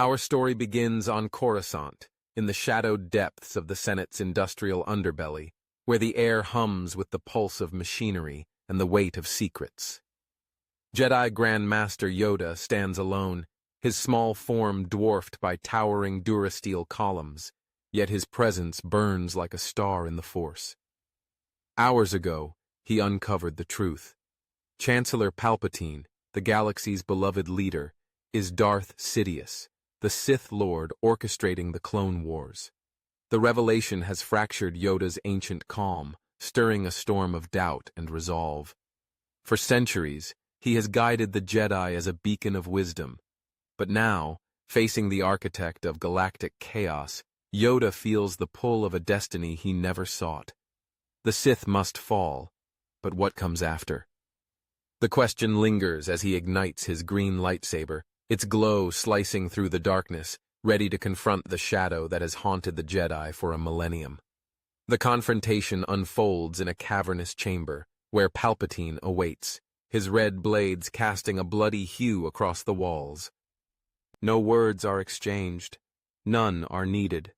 Our story begins on Coruscant, in the shadowed depths of the Senate's industrial underbelly, where the air hums with the pulse of machinery and the weight of secrets. Jedi Grand Master Yoda stands alone, his small form dwarfed by towering durasteel columns, yet his presence burns like a star in the Force. Hours ago, he uncovered the truth. Chancellor Palpatine, the galaxy's beloved leader, is Darth Sidious, the Sith Lord orchestrating the Clone Wars. The revelation has fractured Yoda's ancient calm, stirring a storm of doubt and resolve. For centuries, he has guided the Jedi as a beacon of wisdom. But now, facing the architect of galactic chaos, Yoda feels the pull of a destiny he never sought. The Sith must fall, but what comes after? The question lingers as he ignites his green lightsaber, its glow slicing through the darkness, ready to confront the shadow that has haunted the Jedi for a millennium. The confrontation unfolds in a cavernous chamber, where Palpatine awaits, his red blades casting a bloody hue across the walls. No words are exchanged. None are needed.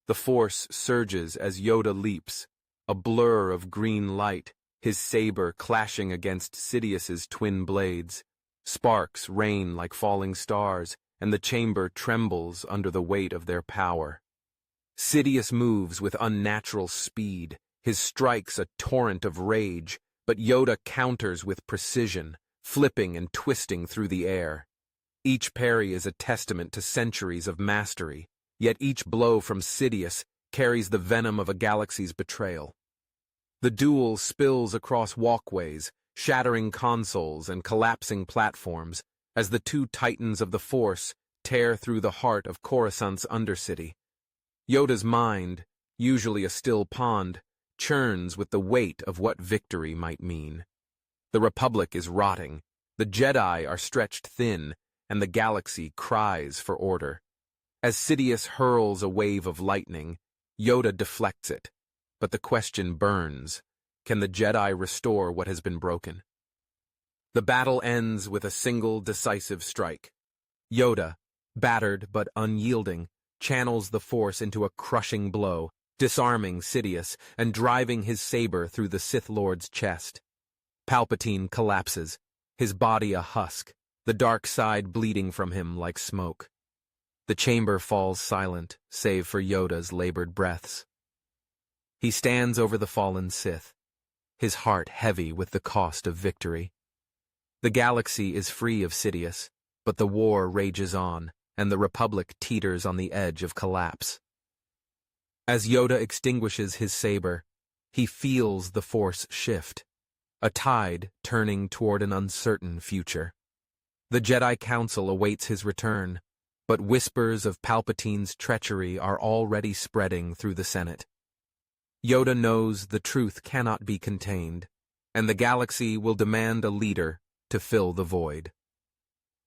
The Force surges as Yoda leaps, a blur of green light, his saber clashing against Sidious's twin blades. Sparks rain like falling stars, and the chamber trembles under the weight of their power. Sidious moves with unnatural speed, his strikes a torrent of rage, but Yoda counters with precision, flipping and twisting through the air. Each parry is a testament to centuries of mastery, yet each blow from Sidious carries the venom of a galaxy's betrayal. The duel spills across walkways, shattering consoles and collapsing platforms, as the two titans of the Force tear through the heart of Coruscant's undercity. Yoda's mind, usually a still pond, churns with the weight of what victory might mean. The Republic is rotting, the Jedi are stretched thin, and the galaxy cries for order. As Sidious hurls a wave of lightning, Yoda deflects it, but the question burns: can the Jedi restore what has been broken? The battle ends with a single decisive strike. Yoda, battered but unyielding, channels the Force into a crushing blow, disarming Sidious and driving his saber through the Sith Lord's chest. Palpatine collapses, his body a husk, the dark side bleeding from him like smoke. The chamber falls silent, save for Yoda's labored breaths. He stands over the fallen Sith, his heart heavy with the cost of victory. The galaxy is free of Sidious, but the war rages on, and the Republic teeters on the edge of collapse. As Yoda extinguishes his saber, he feels the Force shift, a tide turning toward an uncertain future. The Jedi Council awaits his return, but whispers of Palpatine's treachery are already spreading through the Senate. Yoda knows the truth cannot be contained, and the galaxy will demand a leader to fill the void.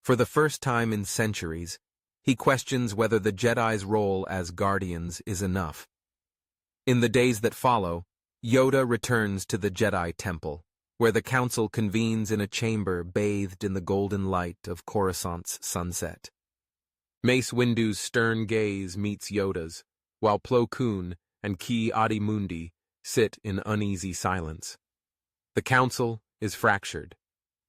For the first time in centuries, he questions whether the Jedi's role as guardians is enough. In the days that follow, Yoda returns to the Jedi Temple, where the Council convenes in a chamber bathed in the golden light of Coruscant's sunset. Mace Windu's stern gaze meets Yoda's, while Plo Koon and Ki-Adi-Mundi sit in uneasy silence. The Council is fractured,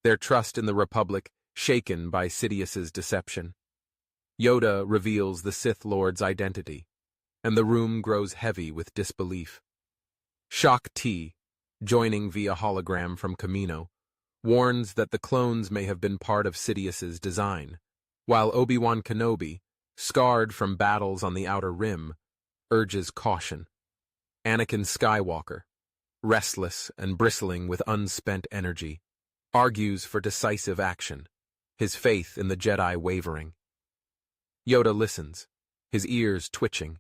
their trust in the Republic shaken by Sidious's deception. Yoda reveals the Sith Lord's identity, and the room grows heavy with disbelief. Shaak Ti, joining via hologram from Kamino, warns that the clones may have been part of Sidious's design, while Obi-Wan Kenobi, scarred from battles on the Outer Rim, urges caution. Anakin Skywalker, restless and bristling with unspent energy, argues for decisive action, his faith in the Jedi wavering. Yoda listens, his ears twitching,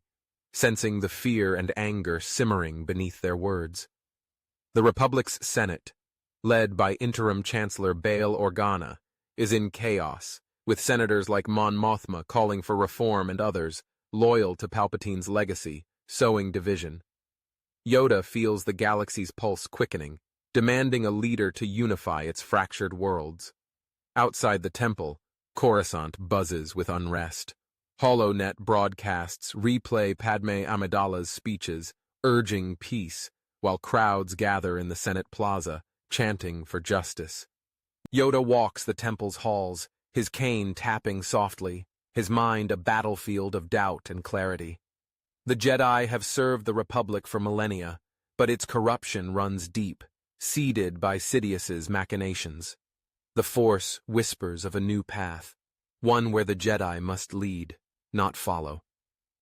sensing the fear and anger simmering beneath their words. The Republic's Senate, led by interim Chancellor Bail Organa, is in chaos, with senators like Mon Mothma calling for reform and others, loyal to Palpatine's legacy, sowing division. Yoda feels the galaxy's pulse quickening, demanding a leader to unify its fractured worlds. Outside the temple, Coruscant buzzes with unrest. HoloNet broadcasts replay Padme Amidala's speeches, urging peace, while crowds gather in the Senate Plaza, chanting for justice. Yoda walks the temple's halls, his cane tapping softly, his mind a battlefield of doubt and clarity. The Jedi have served the Republic for millennia, but its corruption runs deep, seeded by Sidious's machinations. The Force whispers of a new path, one where the Jedi must lead, not follow.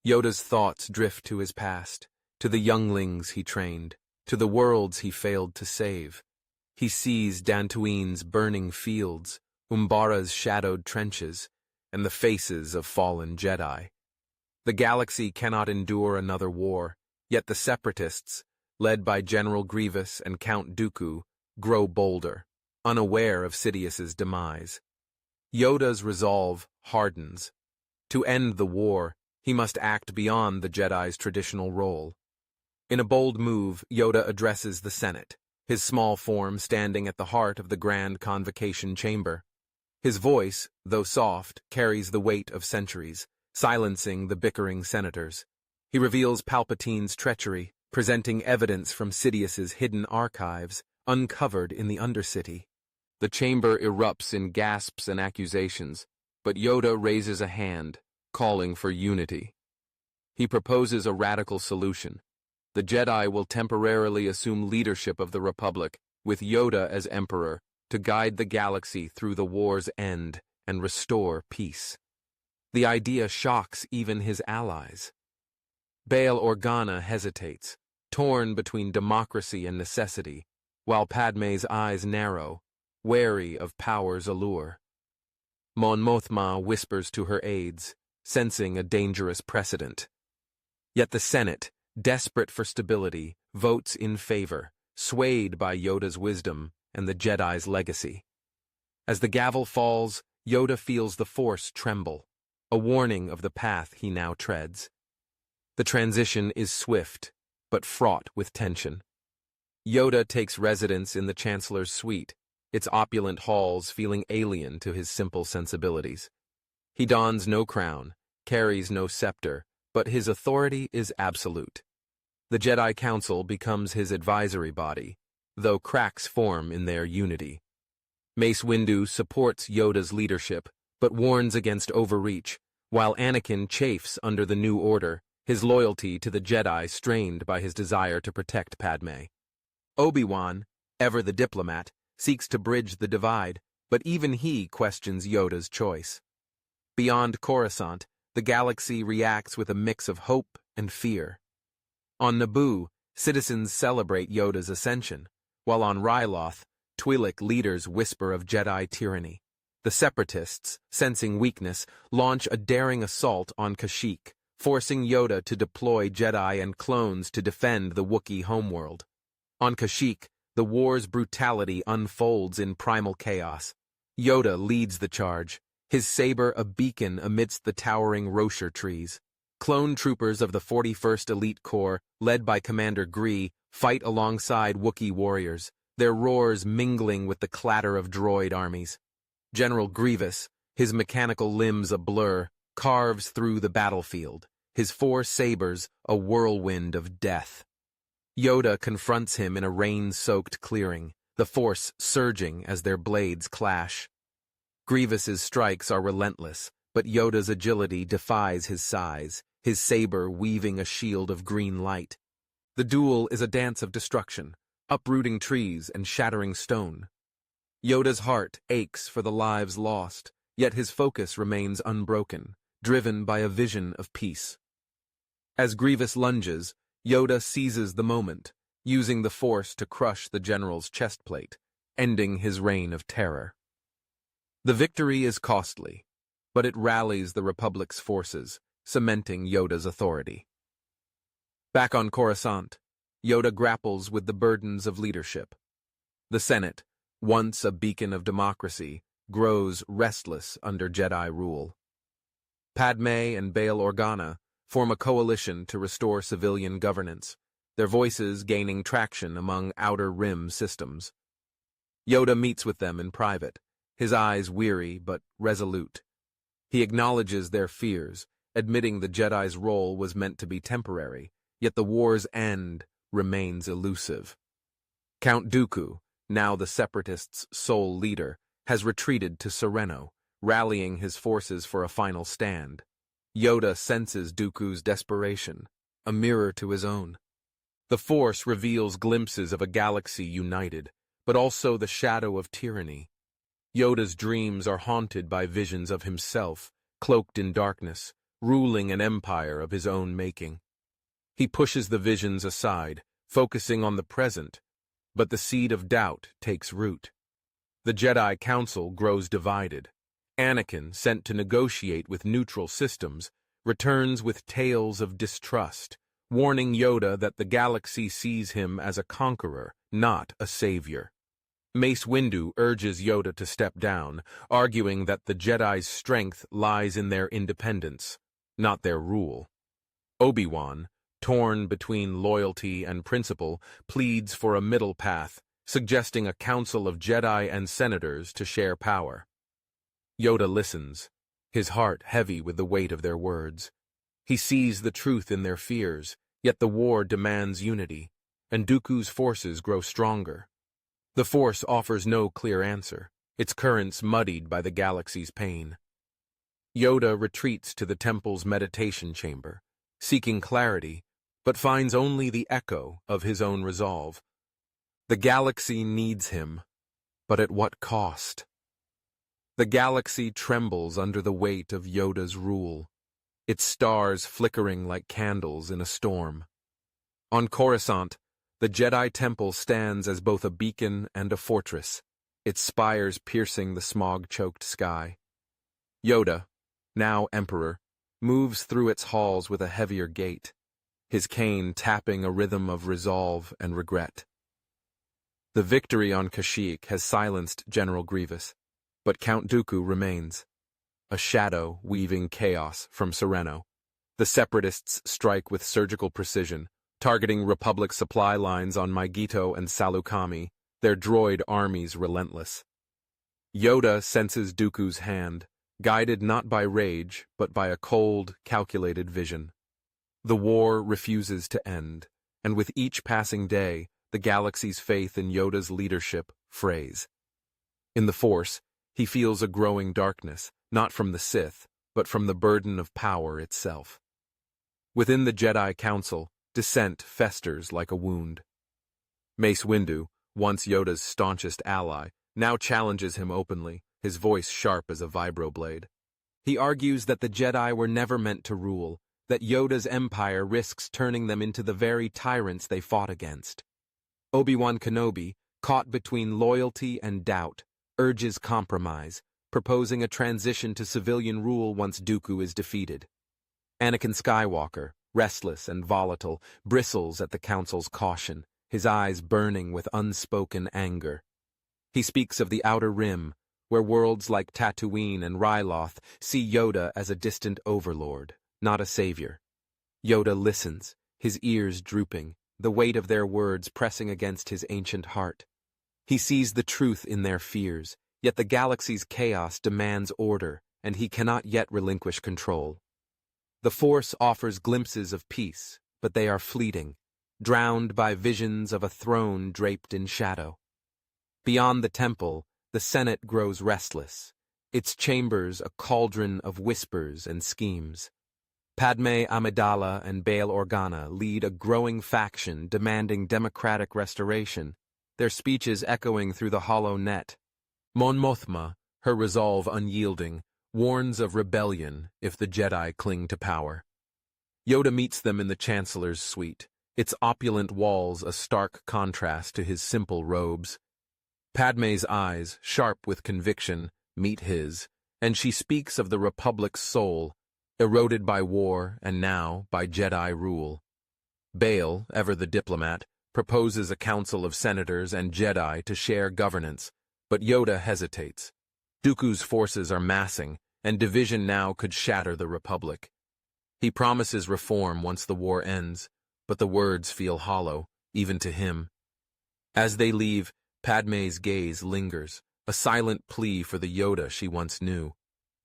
Yoda's thoughts drift to his past, to the younglings he trained, to the worlds he failed to save. He sees Dantooine's burning fields, Umbara's shadowed trenches, and the faces of fallen Jedi. The galaxy cannot endure another war, yet the Separatists, led by General Grievous and Count Dooku, grow bolder, unaware of Sidious's demise. Yoda's resolve hardens. To end the war, he must act beyond the Jedi's traditional role. In a bold move, Yoda addresses the Senate, his small form standing at the heart of the grand convocation chamber. His voice, though soft, carries the weight of centuries, silencing the bickering senators. He reveals Palpatine's treachery, presenting evidence from Sidious's hidden archives, uncovered in the Undercity. The chamber erupts in gasps and accusations, but Yoda raises a hand, calling for unity. He proposes a radical solution. The Jedi will temporarily assume leadership of the Republic, with Yoda as Emperor, to guide the galaxy through the war's end and restore peace. The idea shocks even his allies. Bail Organa hesitates, torn between democracy and necessity, while Padme's eyes narrow, wary of power's allure. Mon Mothma whispers to her aides, sensing a dangerous precedent. Yet the Senate, desperate for stability, votes in favor, swayed by Yoda's wisdom and the Jedi's legacy. As the gavel falls, Yoda feels the Force tremble, a warning of the path he now treads. The transition is swift, but fraught with tension. Yoda takes residence in the Chancellor's suite, its opulent halls feeling alien to his simple sensibilities. He dons no crown, carries no scepter, but his authority is absolute. The Jedi Council becomes his advisory body, though cracks form in their unity. Mace Windu supports Yoda's leadership, but warns against overreach, while Anakin chafes under the new order, his loyalty to the Jedi strained by his desire to protect Padme. Obi-Wan, ever the diplomat, seeks to bridge the divide, but even he questions Yoda's choice. Beyond Coruscant, the galaxy reacts with a mix of hope and fear. On Naboo, citizens celebrate Yoda's ascension, while on Ryloth, Twi'lek leaders whisper of Jedi tyranny. The Separatists, sensing weakness, launch a daring assault on Kashyyyk, forcing Yoda to deploy Jedi and clones to defend the Wookiee homeworld. On Kashyyyk, the war's brutality unfolds in primal chaos. Yoda leads the charge, his saber a beacon amidst the towering Roshar trees. Clone troopers of the 41st Elite Corps, led by Commander Gree, fight alongside Wookiee warriors, their roars mingling with the clatter of droid armies. General Grievous, his mechanical limbs a blur, carves through the battlefield, his 4 sabers a whirlwind of death. Yoda confronts him in a rain-soaked clearing, the Force surging as their blades clash. Grievous's strikes are relentless, but Yoda's agility defies his size, his saber weaving a shield of green light. The duel is a dance of destruction, uprooting trees and shattering stone. Yoda's heart aches for the lives lost, yet his focus remains unbroken, driven by a vision of peace. As Grievous lunges, Yoda seizes the moment, using the Force to crush the general's chestplate, ending his reign of terror. The victory is costly, but it rallies the Republic's forces, cementing Yoda's authority. Back on Coruscant, Yoda grapples with the burdens of leadership. The Senate, once a beacon of democracy, grows restless under Jedi rule. Padme and Bail Organa form a coalition to restore civilian governance, their voices gaining traction among Outer Rim systems. Yoda meets with them in private, his eyes weary but resolute. He acknowledges their fears, admitting the Jedi's role was meant to be temporary, yet the war's end remains elusive. Count Dooku, now the Separatists' sole leader, has retreated to Sereno, rallying his forces for a final stand. Yoda senses Dooku's desperation, a mirror to his own. The Force reveals glimpses of a galaxy united, but also the shadow of tyranny. Yoda's dreams are haunted by visions of himself, cloaked in darkness, ruling an empire of his own making. He pushes the visions aside, focusing on the present, but the seed of doubt takes root. The Jedi Council grows divided. Anakin, sent to negotiate with neutral systems, returns with tales of distrust, warning Yoda that the galaxy sees him as a conqueror, not a savior. Mace Windu urges Yoda to step down, arguing that the Jedi's strength lies in their independence, not their rule. Obi-Wan, torn between loyalty and principle, pleads for a middle path, suggesting a council of Jedi and senators to share power. Yoda listens, his heart heavy with the weight of their words. He sees the truth in their fears, yet the war demands unity, and Dooku's forces grow stronger. The Force offers no clear answer, its currents muddied by the galaxy's pain. Yoda retreats to the temple's meditation chamber, seeking clarity, but finds only the echo of his own resolve. The galaxy needs him, but at what cost? The galaxy trembles under the weight of Yoda's rule, its stars flickering like candles in a storm. On Coruscant, the Jedi Temple stands as both a beacon and a fortress, its spires piercing the smog-choked sky. Yoda, now Emperor, moves through its halls with a heavier gait, his cane tapping a rhythm of resolve and regret. The victory on Kashyyyk has silenced General Grievous, but Count Dooku remains, a shadow weaving chaos from Sereno. The Separatists strike with surgical precision, targeting Republic supply lines on Maigito and Salukami, their droid armies relentless. Yoda senses Dooku's hand, guided not by rage, but by a cold, calculated vision. The war refuses to end, and with each passing day, the galaxy's faith in Yoda's leadership frays. In the Force, he feels a growing darkness, not from the Sith, but from the burden of power itself. Within the Jedi Council, dissent festers like a wound. Mace Windu, once Yoda's staunchest ally, now challenges him openly, his voice sharp as a vibroblade. He argues that the Jedi were never meant to rule, that Yoda's empire risks turning them into the very tyrants they fought against. Obi-Wan Kenobi, caught between loyalty and doubt, urges compromise, proposing a transition to civilian rule once Dooku is defeated. Anakin Skywalker, restless and volatile, bristles at the Council's caution, his eyes burning with unspoken anger. He speaks of the Outer Rim, where worlds like Tatooine and Ryloth see Yoda as a distant overlord, not a savior. Yoda listens, his ears drooping, the weight of their words pressing against his ancient heart. He sees the truth in their fears, yet the galaxy's chaos demands order, and he cannot yet relinquish control. The Force offers glimpses of peace, but they are fleeting, drowned by visions of a throne draped in shadow. Beyond the temple, the Senate grows restless, its chambers a cauldron of whispers and schemes. Padme Amidala and Bail Organa lead a growing faction demanding democratic restoration, their speeches echoing through the hollow net. Mon Mothma, her resolve unyielding, warns of rebellion if the Jedi cling to power. Yoda meets them in the Chancellor's suite, its opulent walls a stark contrast to his simple robes. Padme's eyes, sharp with conviction, meet his, and she speaks of the Republic's soul, eroded by war and now by Jedi rule. Bail, ever the diplomat, proposes a council of senators and Jedi to share governance, but Yoda hesitates. Dooku's forces are massing, and division now could shatter the Republic. He promises reform once the war ends, but the words feel hollow, even to him. As they leave, Padme's gaze lingers, a silent plea for the Yoda she once knew.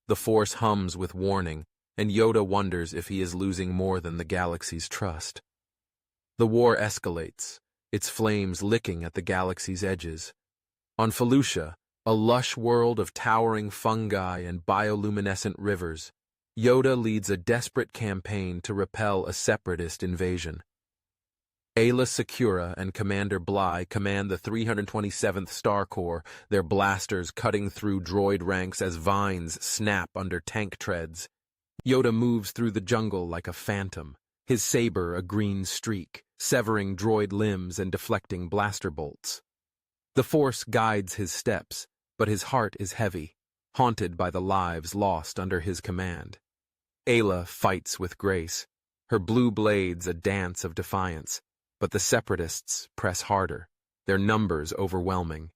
The Force hums with warning, and Yoda wonders if he is losing more than the galaxy's trust. The war escalates, its flames licking at the galaxy's edges. On Felucia, a lush world of towering fungi and bioluminescent rivers, Yoda leads a desperate campaign to repel a separatist invasion. Aayla Secura and Commander Bly command the 327th Star Corps, their blasters cutting through droid ranks as vines snap under tank treads. Yoda moves through the jungle like a phantom, his saber a green streak, severing droid limbs and deflecting blaster bolts. The Force guides his steps, but his heart is heavy, haunted by the lives lost under his command. Aayla fights with grace, her blue blades a dance of defiance, but the Separatists press harder, their numbers overwhelming.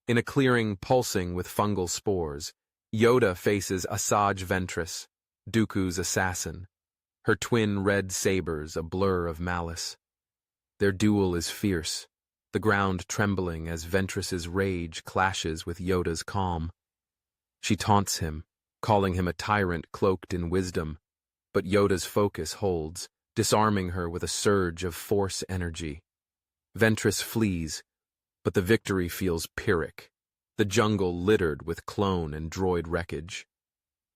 In a clearing pulsing with fungal spores, Yoda faces Asajj Ventress, Dooku's assassin, her twin red sabers a blur of malice. Their duel is fierce, the ground trembling as Ventress's rage clashes with Yoda's calm. She taunts him, calling him a tyrant cloaked in wisdom, but Yoda's focus holds, disarming her with a surge of Force energy. Ventress flees, but the victory feels Pyrrhic, the jungle littered with clone and droid wreckage.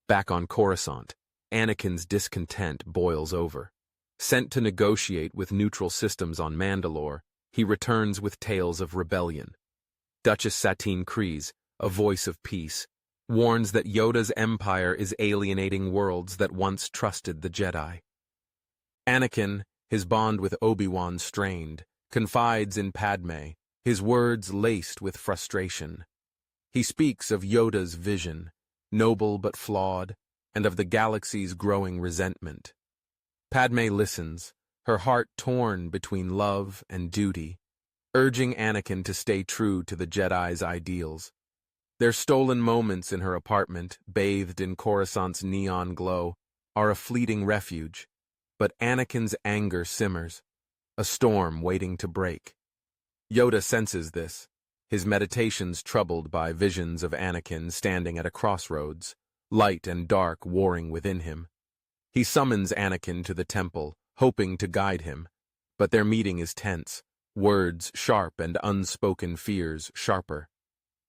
Back on Coruscant, Anakin's discontent boils over. Sent to negotiate with neutral systems on Mandalore, he returns with tales of rebellion. Duchess Satine Kryze, a voice of peace, warns that Yoda's empire is alienating worlds that once trusted the Jedi. Anakin, his bond with Obi-Wan strained, confides in Padme, his words laced with frustration. He speaks of Yoda's vision, noble but flawed, and of the galaxy's growing resentment. Padme listens, her heart torn between love and duty, urging Anakin to stay true to the Jedi's ideals. Their stolen moments in her apartment, bathed in Coruscant's neon glow, are a fleeting refuge, but Anakin's anger simmers, a storm waiting to break. Yoda senses this, his meditations troubled by visions of Anakin standing at a crossroads, light and dark warring within him. He summons Anakin to the temple, hoping to guide him, but their meeting is tense, words sharp and unspoken fears sharper.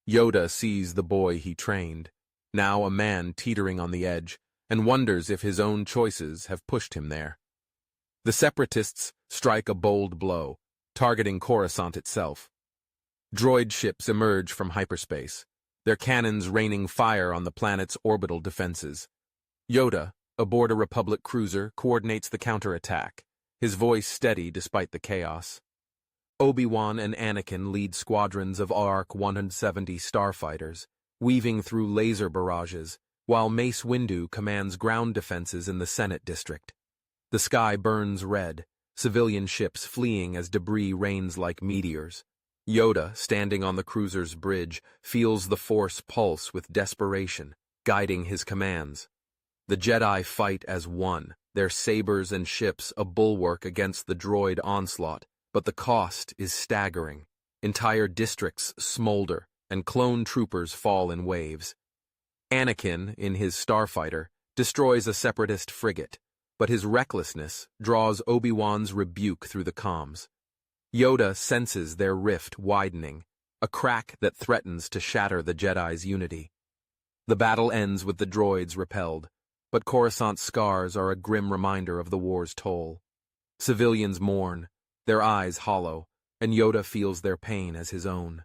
Yoda sees the boy he trained, now a man teetering on the edge, and wonders if his own choices have pushed him there. The Separatists strike a bold blow, targeting Coruscant itself. Droid ships emerge from hyperspace, their cannons raining fire on the planet's orbital defenses. Yoda, aboard a Republic cruiser, coordinates the counterattack, his voice steady despite the chaos. Obi-Wan and Anakin lead squadrons of ARC 170 starfighters, weaving through laser barrages, while Mace Windu commands ground defenses in the Senate District. The sky burns red, civilian ships fleeing as debris rains like meteors. Yoda, standing on the cruiser's bridge, feels the Force pulse with desperation, guiding his commands. The Jedi fight as one, their sabers and ships a bulwark against the droid onslaught, but the cost is staggering. Entire districts smolder, and clone troopers fall in waves. Anakin, in his starfighter, destroys a Separatist frigate, but his recklessness draws Obi-Wan's rebuke through the comms. Yoda senses their rift widening, a crack that threatens to shatter the Jedi's unity. The battle ends with the droids repelled, but Coruscant's scars are a grim reminder of the war's toll. Civilians mourn, their eyes hollow, and Yoda feels their pain as his own.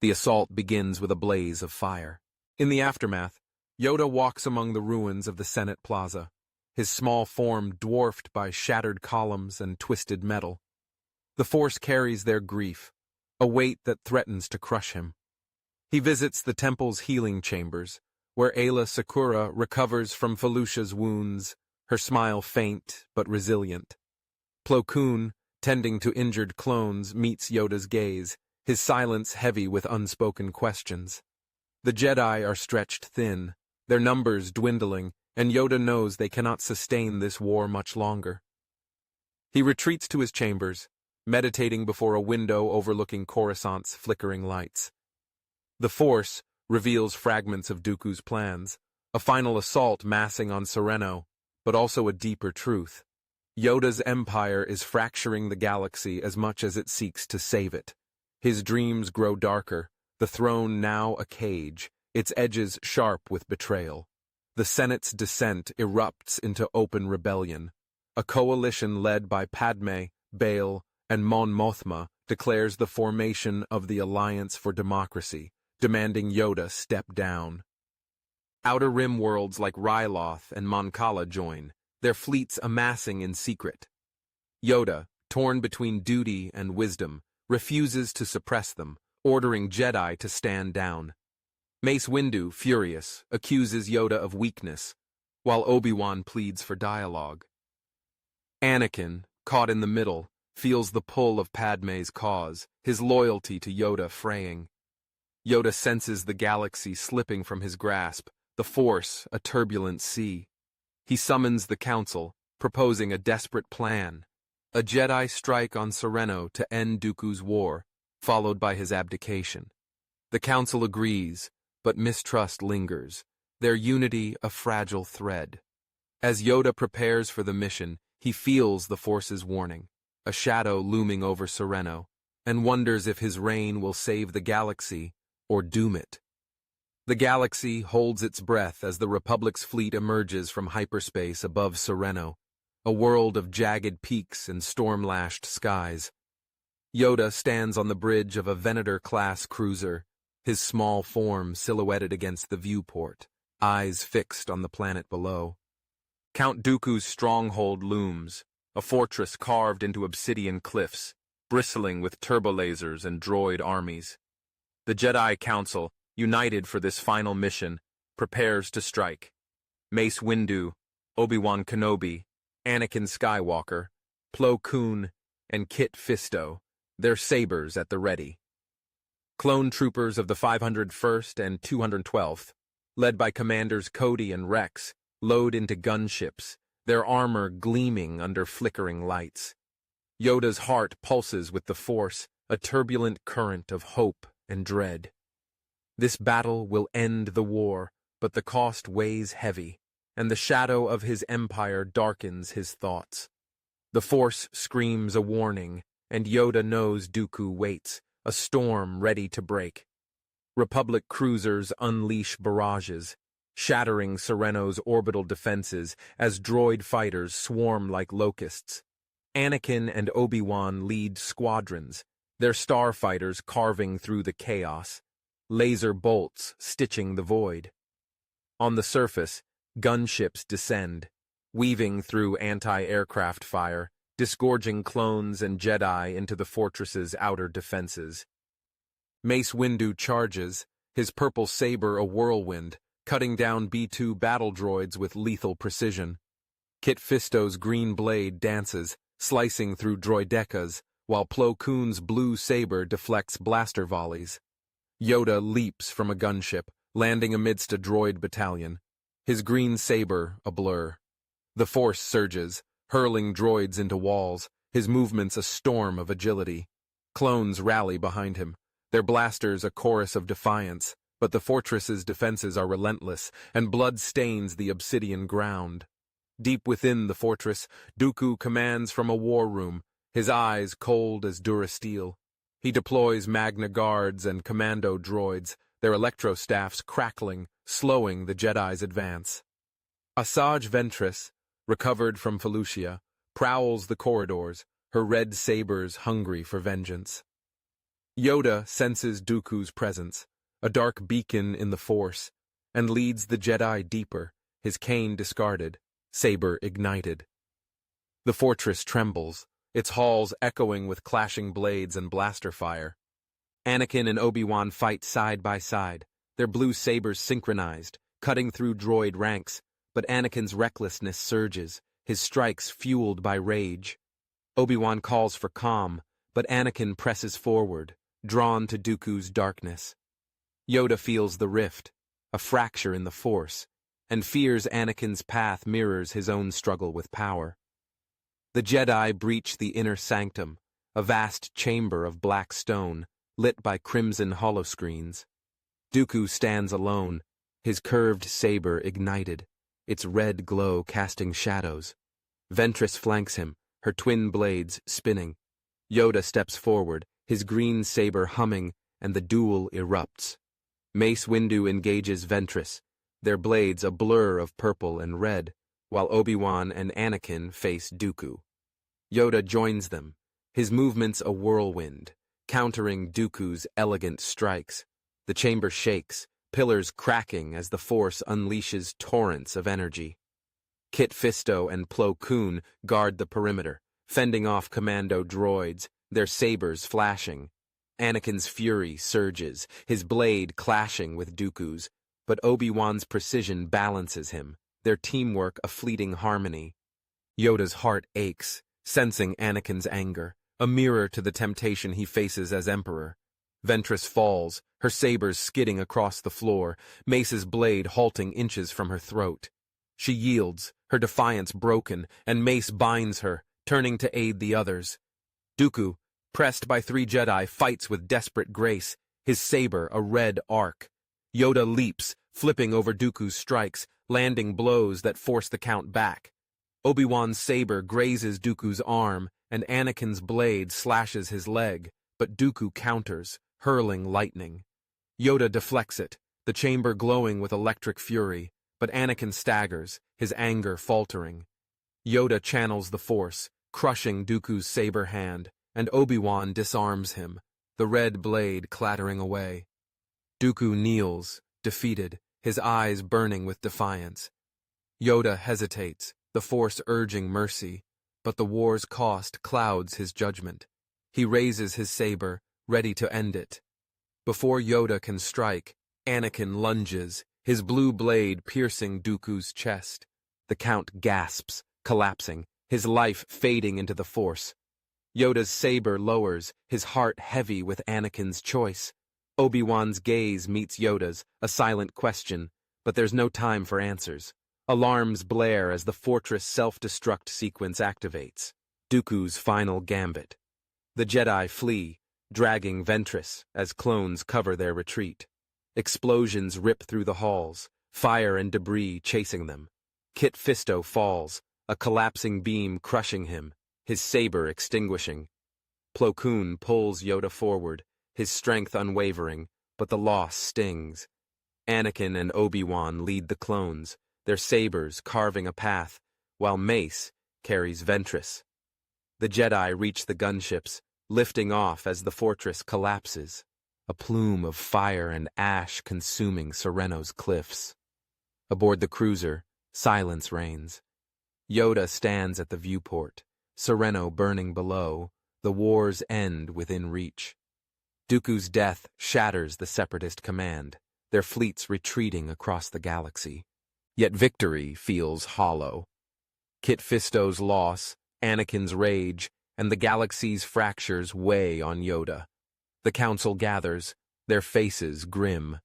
The assault begins with a blaze of fire. In the aftermath, Yoda walks among the ruins of the Senate Plaza, his small form dwarfed by shattered columns and twisted metal. The Force carries their grief, a weight that threatens to crush him. He visits the temple's healing chambers, where Aayla Secura recovers from Felucia's wounds, her smile faint but resilient. Plo Koon, tending to injured clones, meets Yoda's gaze, his silence heavy with unspoken questions. The Jedi are stretched thin, their numbers dwindling, and Yoda knows they cannot sustain this war much longer. He retreats to his chambers, meditating before a window overlooking Coruscant's flickering lights. The Force reveals fragments of Dooku's plans, A final assault massing on Sereno, but also a deeper truth. Yoda's empire is fracturing the galaxy as much as it seeks to save it. His dreams grow darker, the throne now a cage, its edges sharp with betrayal. The Senate's descent erupts into open rebellion. A coalition led by Padme, Bail, and Mon Mothma declares the formation of the Alliance for Democracy, demanding Yoda step down. Outer Rim worlds like Ryloth and Mon Cala join, their fleets amassing in secret. Yoda, torn between duty and wisdom, refuses to suppress them, ordering Jedi to stand down. Mace Windu, furious, accuses Yoda of weakness, while Obi-Wan pleads for dialogue. Anakin, caught in the middle, feels the pull of Padme's cause, his loyalty to Yoda fraying. Yoda senses the galaxy slipping from his grasp, the Force a turbulent sea. He summons the Council, proposing a desperate plan. A Jedi strike on Sereno to end Dooku's war, followed by his abdication. The Council agrees, but mistrust lingers, their unity a fragile thread. As Yoda prepares for the mission, he feels the Force's warning, a shadow looming over Sereno, and wonders if his reign will save the galaxy or doom it. The galaxy holds its breath as the Republic's fleet emerges from hyperspace above Sereno, a world of jagged peaks and storm-lashed skies. Yoda stands on the bridge of a Venator-class cruiser, his small form silhouetted against the viewport, eyes fixed on the planet below. Count Dooku's stronghold looms, a fortress carved into obsidian cliffs, bristling with turbolasers and droid armies. The Jedi Council, united for this final mission, prepares to strike. Mace Windu, Obi-Wan Kenobi, Anakin Skywalker, Plo Koon, and Kit Fisto, their sabers at the ready. Clone troopers of the 501st and 212th, led by Commanders Cody and Rex, load into gunships, their armor gleaming under flickering lights. Yoda's heart pulses with the Force, a turbulent current of hope and dread. This battle will end the war, but the cost weighs heavy, and the shadow of his empire darkens his thoughts. The Force screams a warning, and Yoda knows Dooku waits, a storm ready to break. Republic cruisers unleash barrages, shattering Sereno's orbital defenses as droid fighters swarm like locusts. Anakin and Obi-Wan lead squadrons, their starfighters carving through the chaos, laser bolts stitching the void. On the surface, gunships descend, weaving through anti-aircraft fire, disgorging clones and Jedi into the fortress's outer defenses. Mace Windu charges, his purple saber a whirlwind, cutting down B-2 battle droids with lethal precision. Kit Fisto's green blade dances, slicing through droidecas, while Plo Koon's blue saber deflects blaster volleys. Yoda leaps from a gunship, landing amidst a droid battalion, his green saber a blur. The Force surges, hurling droids into walls, his movements a storm of agility. Clones rally behind him, their blasters a chorus of defiance, but the fortress's defenses are relentless, and blood stains the obsidian ground. Deep within the fortress, Dooku commands from a war room, his eyes cold as durasteel. He deploys Magna Guards and commando droids, their electrostaffs crackling, slowing the Jedi's advance. Asajj Ventress, recovered from Felucia, prowls the corridors, her red sabers hungry for vengeance. Yoda senses Dooku's presence, a dark beacon in the Force, and leads the Jedi deeper, his cane discarded, saber ignited. The fortress trembles, its halls echoing with clashing blades and blaster fire. Anakin and Obi-Wan fight side by side, their blue sabers synchronized, cutting through droid ranks, but Anakin's recklessness surges, his strikes fueled by rage. Obi-Wan calls for calm, but Anakin presses forward, drawn to Dooku's darkness. Yoda feels the rift, a fracture in the Force, and fears Anakin's path mirrors his own struggle with power. The Jedi breach the inner sanctum, a vast chamber of black stone, lit by crimson holoscreens. Dooku stands alone, His curved saber ignited, its red glow casting shadows. Ventress flanks him, her twin blades spinning. Yoda steps forward, his green saber humming, and the duel erupts. Mace Windu engages Ventress, their blades a blur of purple and red, while Obi-Wan and Anakin face Dooku. Yoda joins them, his movements a whirlwind, countering Dooku's elegant strikes. The chamber shakes, pillars cracking as the Force unleashes torrents of energy. Kit Fisto and Plo Koon guard the perimeter, fending off commando droids, their sabers flashing. Anakin's fury surges, his blade clashing with Dooku's, but Obi-Wan's precision balances him, their teamwork a fleeting harmony. Yoda's heart aches, sensing Anakin's anger, a mirror to the temptation he faces as Emperor. Ventress falls, her sabers skidding across the floor, Mace's blade halting inches from her throat. She yields, her defiance broken, and Mace binds her, turning to aid the others. Dooku, pressed by 3 Jedi, fights with desperate grace, his saber a red arc. Yoda leaps, flipping over Dooku's strikes, landing blows that force the count back. Obi-Wan's saber grazes Dooku's arm, and Anakin's blade slashes his leg, but Dooku counters, hurling lightning. Yoda deflects it, the chamber glowing with electric fury, but Anakin staggers, his anger faltering. Yoda channels the Force, crushing Dooku's saber hand, and Obi-Wan disarms him, the red blade clattering away. Dooku kneels, defeated, his eyes burning with defiance. Yoda hesitates, the Force urging mercy, but the war's cost clouds his judgment. He raises his saber, ready to end it. Before Yoda can strike, Anakin lunges, his blue blade piercing Dooku's chest. The Count gasps, collapsing, his life fading into the Force. Yoda's saber lowers, his heart heavy with Anakin's choice. Obi-Wan's gaze meets Yoda's, a silent question, but there's no time for answers. Alarms blare as the fortress self-destruct sequence activates. Dooku's final gambit. The Jedi flee, dragging Ventress as clones cover their retreat. Explosions rip through the halls, fire and debris chasing them. Kit Fisto falls, a collapsing beam crushing him, his saber extinguishing. Plo Koon pulls Yoda forward, his strength unwavering, but the loss stings. Anakin and Obi-Wan lead the clones, their sabers carving a path, while Mace carries Ventress. The Jedi reach the gunships, lifting off as the fortress collapses, a plume of fire and ash consuming Sereno's cliffs. Aboard the cruiser, silence reigns. Yoda stands at the viewport, Sereno burning below, the war's end within reach. Dooku's death shatters the Separatist command, their fleets retreating across the galaxy. Yet victory feels hollow. Kit Fisto's loss, Anakin's rage, and the galaxy's fractures weigh on Yoda. The council gathers, their faces grim.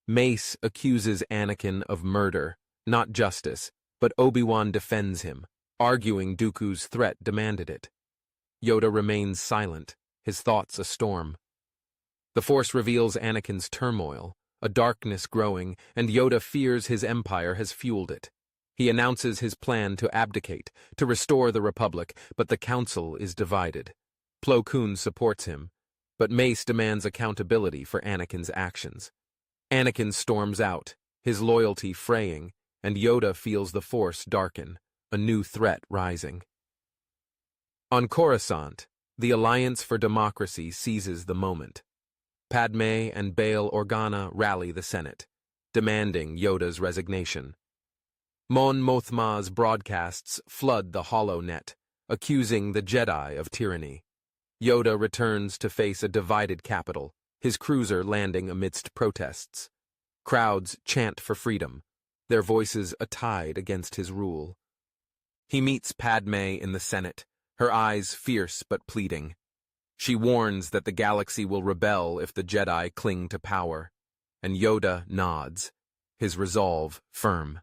Mace accuses Anakin of murder, not justice, but Obi-Wan defends him, arguing Dooku's threat demanded it. Yoda remains silent, his thoughts a storm. The Force reveals Anakin's turmoil, a darkness growing, and Yoda fears his empire has fueled it. He announces his plan to abdicate, to restore the Republic, but the Council is divided. Plo Koon supports him, but Mace demands accountability for Anakin's actions. Anakin storms out, his loyalty fraying, and Yoda feels the Force darken, a new threat rising. On Coruscant, the Alliance for Democracy seizes the moment. Padme and Bail Organa rally the Senate, demanding Yoda's resignation. Mon Mothma's broadcasts flood the hollow net, accusing the Jedi of tyranny. Yoda returns to face a divided capital, his cruiser landing amidst protests. Crowds chant for freedom, their voices a tide against his rule. He meets Padme in the Senate, her eyes fierce but pleading. She warns that the galaxy will rebel if the Jedi cling to power, and Yoda nods, his resolve firm.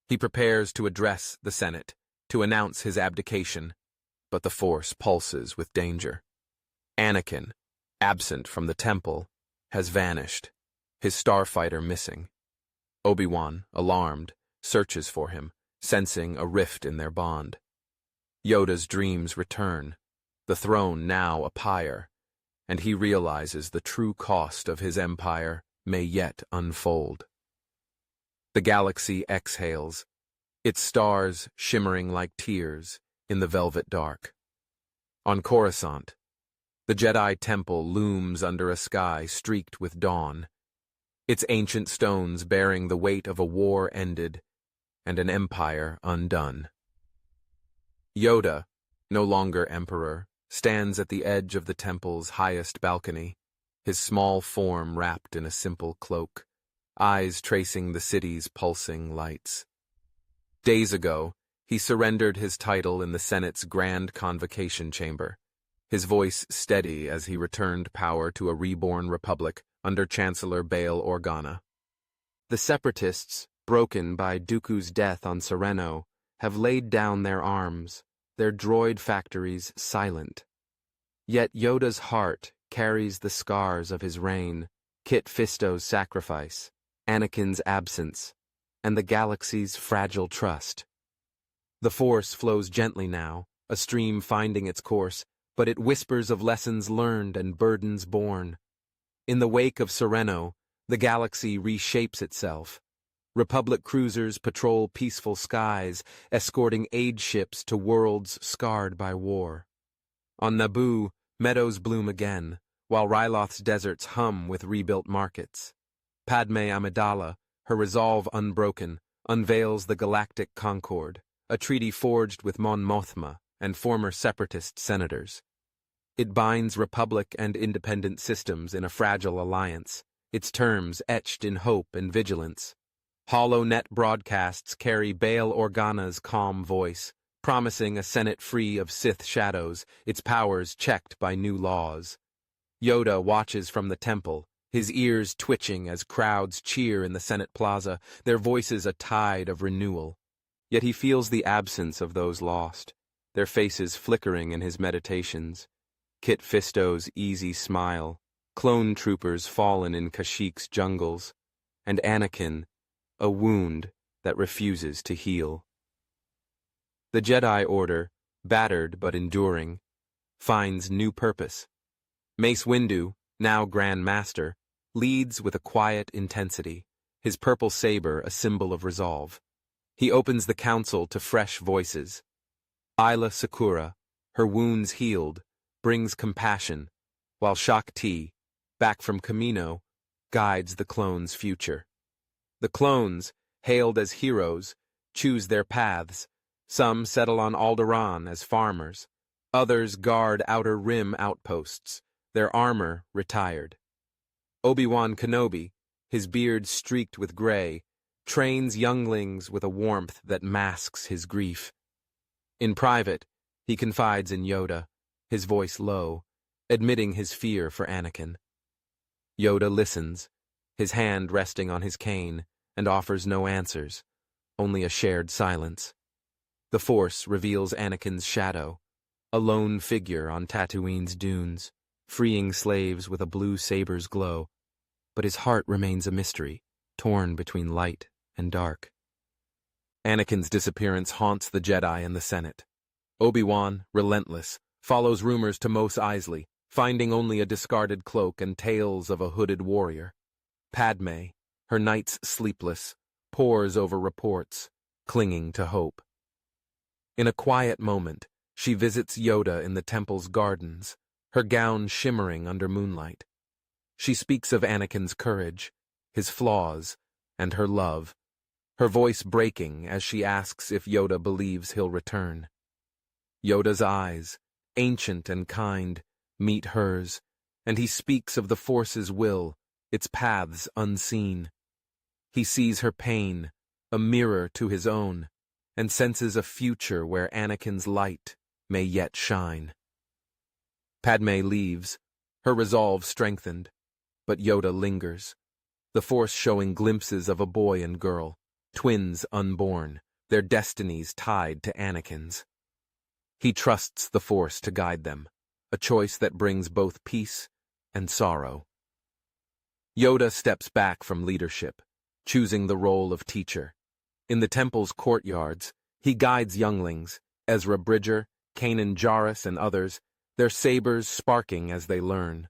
He prepares to address the Senate, to announce his abdication, but the Force pulses with danger. Anakin, absent from the temple, has vanished, his starfighter missing. Obi-Wan, alarmed, searches for him, sensing a rift in their bond. Yoda's dreams return, the throne now a pyre, and he realizes the true cost of his empire may yet unfold. The galaxy exhales, its stars shimmering like tears in the velvet dark. On Coruscant, the Jedi Temple looms under a sky streaked with dawn, its ancient stones bearing the weight of a war ended and an empire undone. Yoda, no longer emperor, stands at the edge of the temple's highest balcony, his small form wrapped in a simple cloak, eyes tracing the city's pulsing lights. Days ago, he surrendered his title in the Senate's grand convocation chamber, his voice steady as he returned power to a reborn republic under Chancellor Bail Organa. The Separatists, broken by Dooku's death on Sereno, have laid down their arms, their droid factories silent. Yet Yoda's heart carries the scars of his reign, Kit Fisto's sacrifice, Anakin's absence, and the galaxy's fragile trust. The Force flows gently now, a stream finding its course, but it whispers of lessons learned and burdens borne. In the wake of Sereno, the galaxy reshapes itself. Republic cruisers patrol peaceful skies, escorting aid ships to worlds scarred by war. On Naboo, meadows bloom again, while Ryloth's deserts hum with rebuilt markets. Padme Amidala, her resolve unbroken, unveils the Galactic Concord, a treaty forged with Mon Mothma and former Separatist senators. It binds Republic and independent systems in a fragile alliance, its terms etched in hope and vigilance. HoloNet broadcasts carry Bail Organa's calm voice, promising a Senate free of Sith shadows, its powers checked by new laws. Yoda watches from the temple, his ears twitching as crowds cheer in the Senate Plaza, their voices a tide of renewal. Yet he feels the absence of those lost, their faces flickering in his meditations. Kit Fisto's easy smile, clone troopers fallen in Kashyyyk's jungles, and Anakin, a wound that refuses to heal. The Jedi Order, battered but enduring, finds new purpose. Mace Windu, now Grand Master, leads with a quiet intensity, his purple saber a symbol of resolve. He opens the council to fresh voices. Aayla Secura, her wounds healed, brings compassion, while Shakti, back from Kamino, guides the clones' future. The clones, hailed as heroes, choose their paths. Some settle on Alderaan as farmers. Others guard Outer Rim outposts, their armor retired. Obi-Wan Kenobi, his beard streaked with gray, trains younglings with a warmth that masks his grief. In private, he confides in Yoda, his voice low, admitting his fear for Anakin. Yoda listens, his hand resting on his cane, and offers no answers, only a shared silence. The Force reveals Anakin's shadow, a lone figure on Tatooine's dunes, freeing slaves with a blue saber's glow, but his heart remains a mystery, torn between light and dark. Anakin's disappearance haunts the Jedi and the Senate. Obi-Wan, relentless, follows rumors to Mos Eisley, finding only a discarded cloak and tales of a hooded warrior. Padme, her nights sleepless, pores over reports, clinging to hope. In a quiet moment, she visits Yoda in the temple's gardens, her gown shimmering under moonlight. She speaks of Anakin's courage, his flaws, and her love, her voice breaking as she asks if Yoda believes he'll return. Yoda's eyes, ancient and kind, meet hers, and he speaks of the Force's will, its paths unseen. He sees her pain, a mirror to his own, and senses a future where Anakin's light may yet shine. Padme leaves, her resolve strengthened, but Yoda lingers, the Force showing glimpses of a boy and girl, twins unborn, their destinies tied to Anakin's. He trusts the Force to guide them, a choice that brings both peace and sorrow. Yoda steps back from leadership, choosing the role of teacher. In the temple's courtyards, he guides younglings, Ezra Bridger, Kanan Jarrus, and others, their sabers sparking as they learn.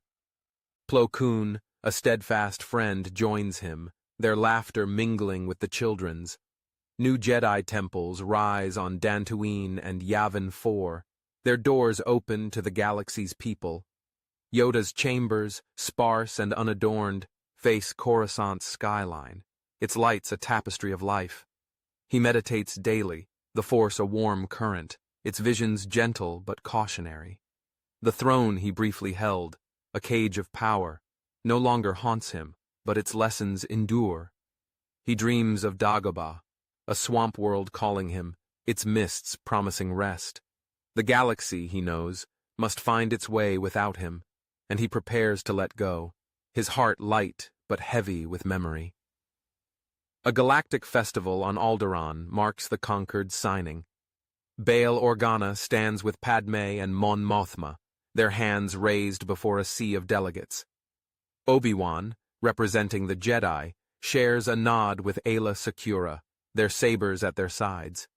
Plo Koon, a steadfast friend, joins him, their laughter mingling with the children's. New Jedi temples rise on Dantooine and Yavin 4, their doors open to the galaxy's people. Yoda's chambers, sparse and unadorned, face Coruscant's skyline, its lights a tapestry of life. He meditates daily, the Force a warm current, its visions gentle but cautionary. The throne he briefly held, a cage of power, no longer haunts him, but its lessons endure. He dreams of Dagobah, a swamp world calling him, its mists promising rest. The galaxy, he knows, must find its way without him, and he prepares to let go, his heart light but heavy with memory. A galactic festival on Alderaan marks the conquered's signing. Bail Organa stands with Padme and Mon Mothma, their hands raised before a sea of delegates. Obi-Wan, representing the Jedi, shares a nod with Aayla Secura, their sabers at their sides.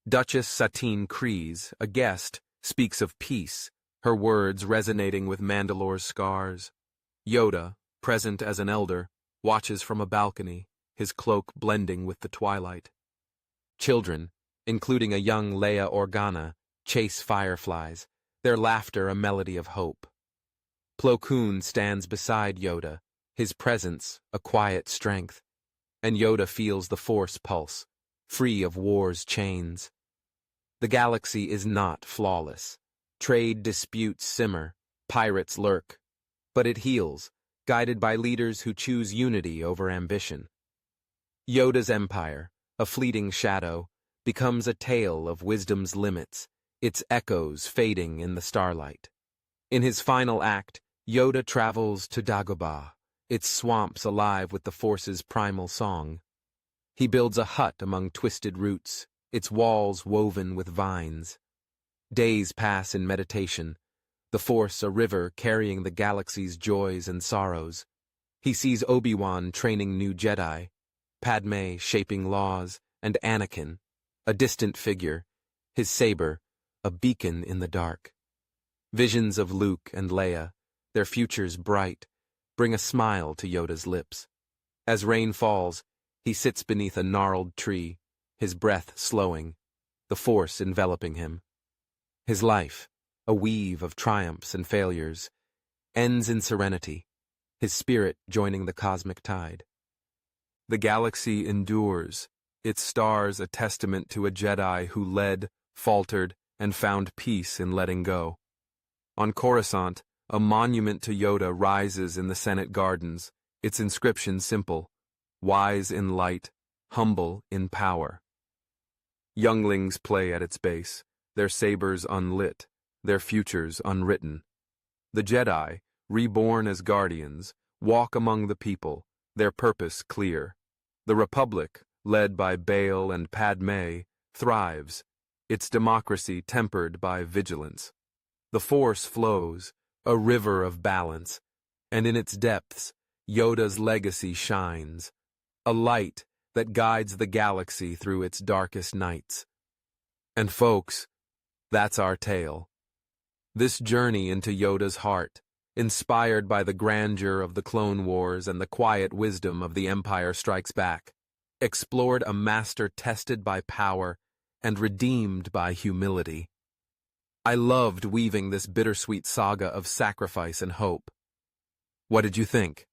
Duchess Satine Kryze, a guest, speaks of peace, her words resonating with Mandalore's scars. Yoda, present as an elder, watches from a balcony, his cloak blending with the twilight. Children, including a young Leia Organa, chase fireflies, their laughter a melody of hope. Plo Koon stands beside Yoda, his presence a quiet strength, and Yoda feels the Force pulse, free of war's chains. The galaxy is not flawless. Trade disputes simmer, pirates lurk, but it heals, guided by leaders who choose unity over ambition. Yoda's empire, a fleeting shadow, becomes a tale of wisdom's limits, its echoes fading in the starlight. In his final act, Yoda travels to Dagobah, its swamps alive with the Force's primal song. He builds a hut among twisted roots, its walls woven with vines. Days pass in meditation, the Force a river carrying the galaxy's joys and sorrows. He sees Obi-Wan training new Jedi, Padme shaping laws, and Anakin, a distant figure, his saber, a beacon in the dark. Visions of Luke and Leia, their futures bright, bring a smile to Yoda's lips. As rain falls, he sits beneath a gnarled tree, his breath slowing, the Force enveloping him. His life, a weave of triumphs and failures, ends in serenity, his spirit joining the cosmic tide. The galaxy endures, its stars a testament to a Jedi who led, faltered, and found peace in letting go. On Coruscant, a monument to Yoda rises in the Senate gardens, its inscription simple, wise in light, humble in power. Younglings play at its base, their sabers unlit, their futures unwritten. The Jedi, reborn as guardians, walk among the people, their purpose clear. The Republic, led by Bail and Padme, thrives, its democracy tempered by vigilance. The Force flows, a river of balance, and in its depths, Yoda's legacy shines, a light that guides the galaxy through its darkest nights. And folks, that's our tale. This journey into Yoda's heart, inspired by the grandeur of the Clone Wars and the quiet wisdom of The Empire Strikes Back, explored a master tested by power and redeemed by humility. I loved weaving this bittersweet saga of sacrifice and hope. What did you think?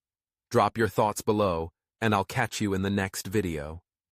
Drop your thoughts below, and I'll catch you in the next video.